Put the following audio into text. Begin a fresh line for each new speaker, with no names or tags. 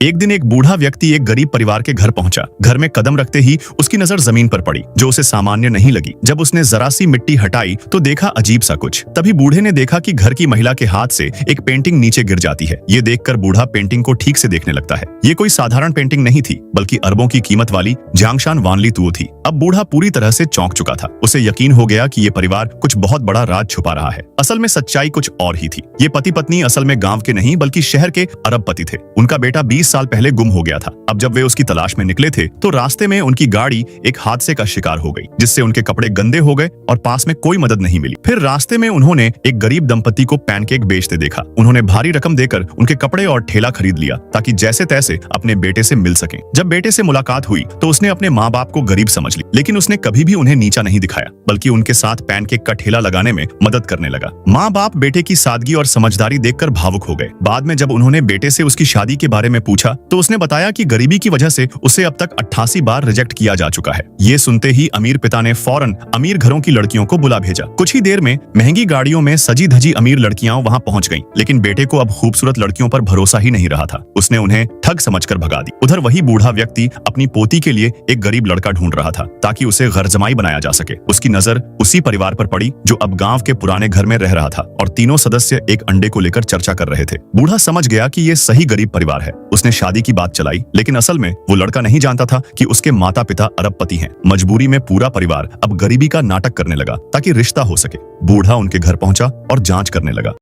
एक दिन एक बूढ़ा व्यक्ति एक गरीब परिवार के घर पहुंचा। घर में कदम रखते ही उसकी नजर जमीन पर पड़ी, जो उसे सामान्य नहीं लगी। जब उसने जरा सी मिट्टी हटाई तो देखा अजीब सा कुछ। तभी बूढ़े ने देखा कि घर की महिला के हाथ से एक पेंटिंग नीचे गिर जाती है। ये देखकर बूढ़ा पेंटिंग को ठीक से देखने लगता है। ये कोई साधारण पेंटिंग नहीं थी, बल्कि अरबों की कीमत वाली जांगशान वानली तुओ थी। अब बूढ़ा पूरी तरह से चौंक चुका था। उसे यकीन हो गया कि ये परिवार कुछ बहुत बड़ा राज छुपा रहा है। असल में सच्चाई कुछ और ही थी। ये पति पत्नी असल में गांव के नहीं बल्कि शहर के अरबपति थे। उनका बेटा 20 साल पहले गुम हो गया था। अब जब वे उसकी तलाश में निकले थे तो रास्ते में उनकी गाड़ी एक हादसे का शिकार हो गई, जिससे उनके कपड़े गंदे हो गए और पास में कोई मदद नहीं मिली। फिर रास्ते में उन्होंने एक गरीब दंपति को पैनकेक बेचते देखा। उन्होंने भारी रकम देकर उनके कपड़े और ठेला खरीद लिया ताकि जैसे तैसे अपने बेटे से मिल सकें। जब बेटे से मुलाकात हुई तो उसने अपने माँ बाप को गरीब समझ ली, लेकिन उसने कभी भी उन्हें नीचा नहीं दिखाया, बल्कि उनके साथ पैनकेक का ठेला लगाने में मदद करने लगा। माँ बाप बेटे की सादगी और समझदारी देखकर भावुक हो गए। बाद में जब उन्होंने बेटे से उसकी शादी के बारे में पूछा तो उसने बताया कि गरीबी की वजह से उसे अब तक 88 बार रिजेक्ट किया जा चुका है। ये सुनते ही अमीर पिता ने फौरन अमीर घरों की लड़कियों को बुला भेजा। कुछ ही देर में महंगी गाड़ियों में सजी धजी अमीर लड़कियां वहां पहुंच गईं, लेकिन बेटे को अब खूबसूरत लड़कियों पर भरोसा ही नहीं रहा था। उसने उन्हें ठग समझकर भगा दी। उधर वही बूढ़ा व्यक्ति अपनी पोती के लिए एक गरीब लड़का ढूंढ रहा था ताकि उसे गरजमाई बनाया जा सके। उसकी नजर उसी परिवार पर पड़ी जो अब गांव के पुराने घर में रह रहा था, और तीनों सदस्य एक अंडे को लेकर चर्चा कर रहे थे। बूढ़ा समझ गया कि ये सही गरीब परिवार है। उसने शादी की बात चलाई, लेकिन असल में वो लड़का नहीं जानता था कि उसके माता पिता अरबपति हैं। मजबूरी में पूरा परिवार अब गरीबी का नाटक करने लगा ताकि रिश्ता हो सके। बूढ़ा उनके घर पहुंचा और जांच करने लगा।